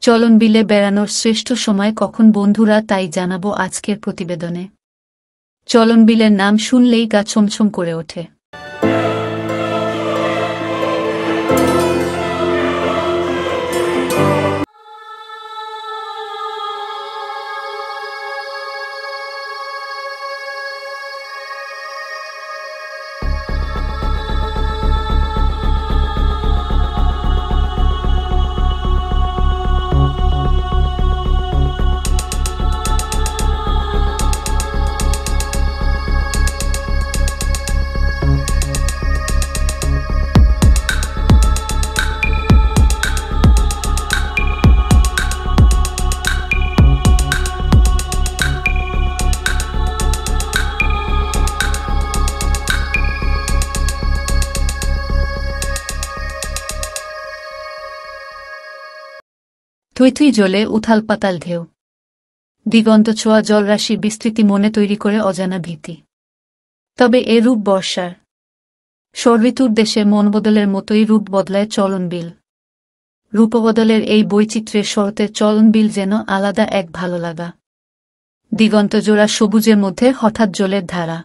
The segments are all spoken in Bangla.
চলনবিলে বেড়ানোর শ্রেষ্ঠ সময় কখন বন্ধুরা, তাই জানাবো আজকের প্রতিবেদনে। চলনবিলের নাম শুনলেই গা ছমছম করে ওঠে। থুই থুই জ্বলে উথাল পাতাল ঢেউ, দিগন্ত ছোঁয়া জলরাশির বিস্তৃতি মনে তৈরি করে অজানা ভীতি। তবে এ রূপ বর্ষার ষড়ঋতুর দেশে মন বদলের মতোই রূপ বদলায় চলনবিল। রূপবদলের এই বৈচিত্র্যের শরতের চলনবিল যেন আলাদা এক ভালো লাগা। দিগন্ত জোড়া সবুজের মধ্যে হঠাৎ জলের ধারা।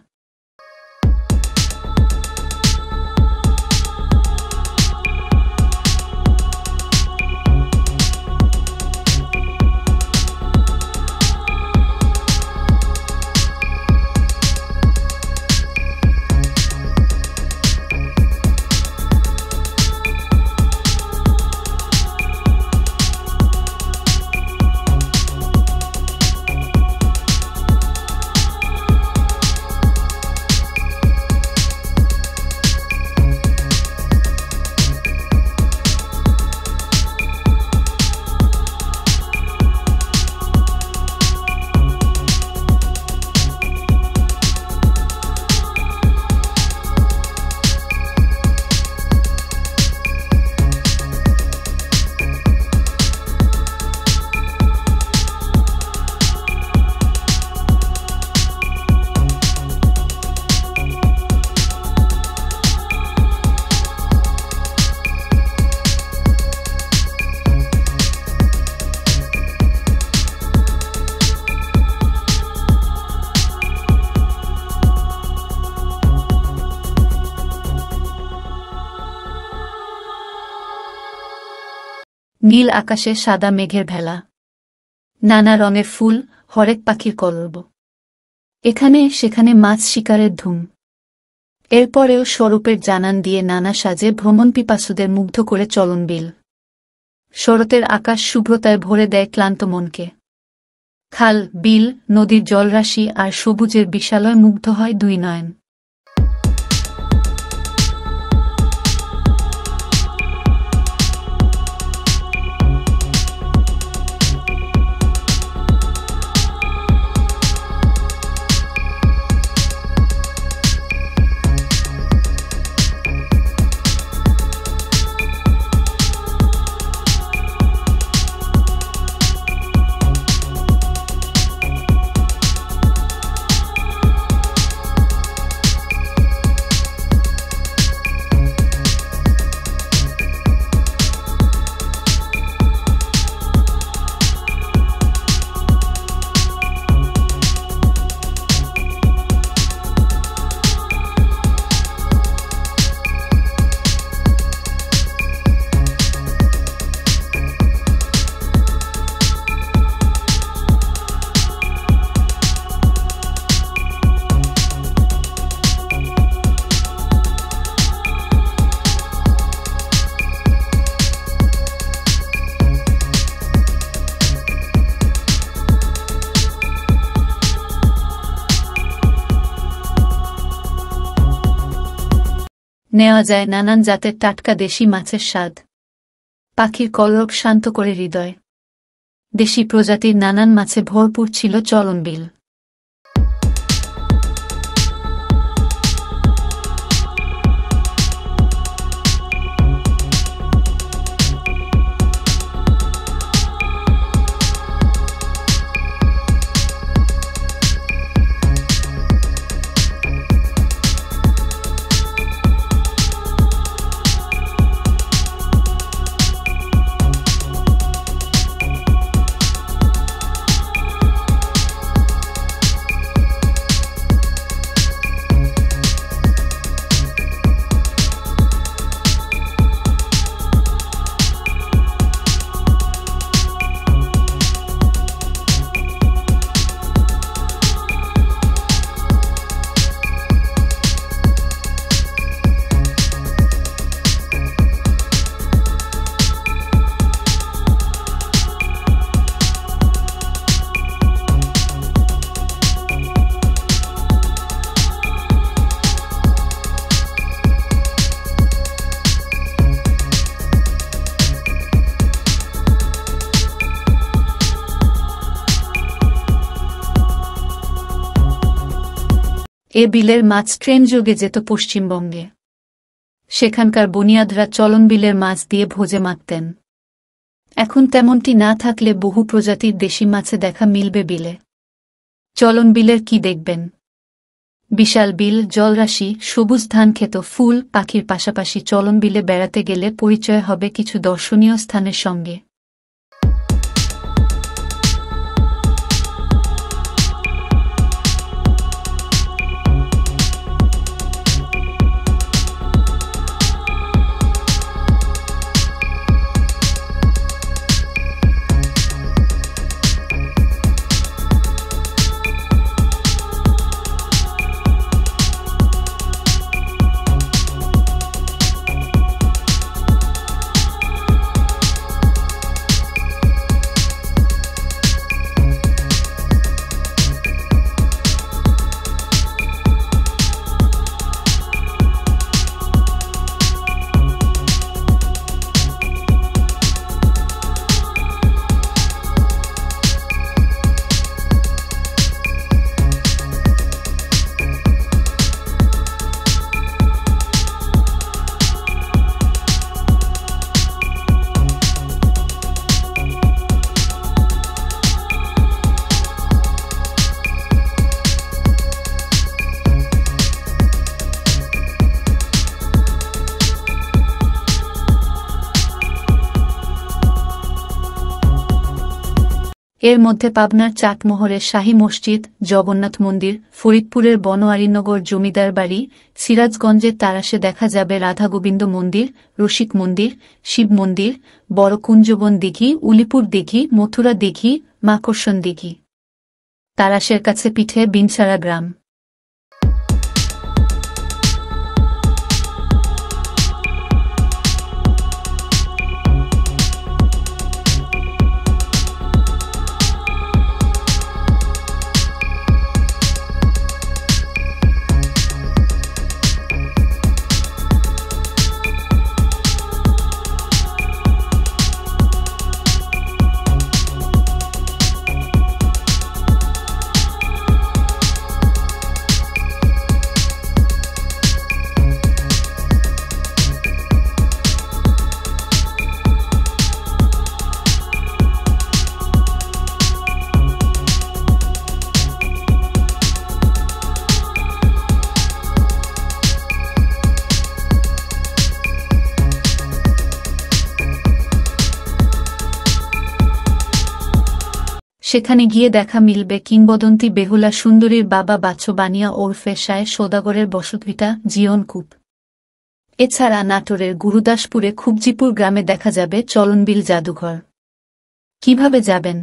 নীল আকাশে সাদা মেঘের ভেলা, নানা রঙের ফুল, হরেক পাখির কলরব। এখানে সেখানে মাছ শিকারের ধুম। এরপরেও স্বরূপের জানান দিয়ে নানা সাজে ভ্রমণপিপাসুদের মুগ্ধ করে চলনবিল। শরতের আকাশ শুভ্রতায় ভরে দেয় ক্লান্ত মনকে। খাল, বিল, নদীর জলরাশি আর সবুজের বিশালয় মুগ্ধ হয় দুই নয়ন। নেওয়া যায় নানান জাতের টাটকা দেশি মাছের স্বাদ। পাখির কলরব শান্ত করে হৃদয়। দেশি প্রজাতির নানান মাছে ভরপুর ছিল চলনবিল। এ বিলের মাছ ট্রেন যোগে যেত পশ্চিমবঙ্গে। সেখানকার বুনিয়াদরা চলন বিলের মাছ দিয়ে ভোজে মাখতেন। এখন তেমনটি না থাকলে বহু প্রজাতির দেশি মাছে দেখা মিলবে বিলে। চলন বিলের কি দেখবেন? বিশাল বিল, জলরাশি, সবুজ ধান ক্ষেত, ফুল, পাখির পাশাপাশি চলন বিলে বেড়াতে গেলে পরিচয় হবে কিছু দর্শনীয় স্থানের সঙ্গে। এর মধ্যে পাবনার চাটমোহরের শাহী মসজিদ, জগন্নাথ মন্দির, ফরিদপুরের বনোয়ারিনগর জমিদার বাড়ি, সিরাজগঞ্জের তারাশে দেখা যাবে রাধাগোবিন্দ মন্দির, রসিক মন্দির, শিব মন্দির, বড় কুঞ্জবন দিঘি, উলিপুর দিঘি, মথুরা দিঘি, মাকড়সন দিঘি। তারাশের কাছে পিঠে বিনসারা গ্রাম। সেখানে গিয়ে দেখা মিলবে কিংবদন্তি বেহুলা সুন্দরীর বাবা বাচ্চু বানিয়া ওরফে শায়ে সওদাগরের বসতভিটা জীয়নকূপ। এছাড়া নাটোরের গুরুদাসপুরে খুবজিপুর গ্রামে দেখা যাবে চলনবিল জাদুঘর। কিভাবে যাবেন?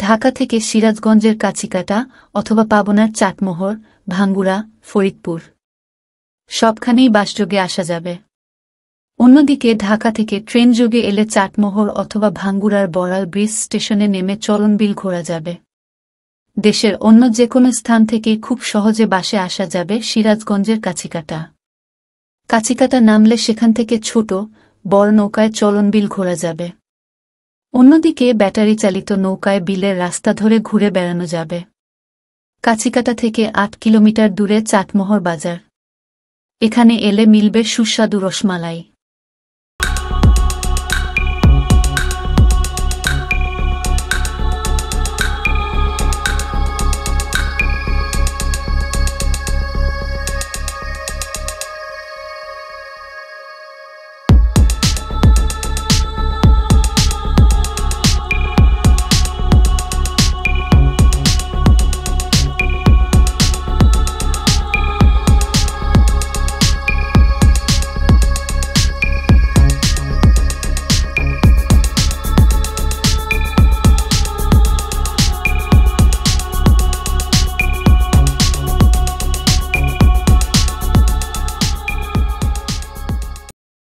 ঢাকা থেকে সিরাজগঞ্জের কাছিকাটা অথবা পাবনার চাটমোহর, ভাঙ্গুড়া, ফরিদপুর সবখানেই বাসযোগে আসা যাবে। অন্যদিকে ঢাকা থেকে ট্রেন যোগে এলে চাটমোহর অথবা ভাঙ্গুড়ার বড়াল ব্রিজ স্টেশনে নেমে চলনবিল ঘোরা যাবে। দেশের অন্য যে কোনো স্থান থেকে খুব সহজে বাসে আসা যাবে সিরাজগঞ্জের কাছিকাটা। কাছিকাটা নামলে সেখান থেকে ছোট বড় নৌকায় চলনবিল ঘোরা যাবে। অন্যদিকে ব্যাটারি চালিত নৌকায় বিলের রাস্তা ধরে ঘুরে বেড়ানো যাবে। কাছিকাটা থেকে ৮ কিলোমিটার দূরে চাটমোহর বাজার। এখানে এলে মিলবে সুস্বাদু রসমালাই।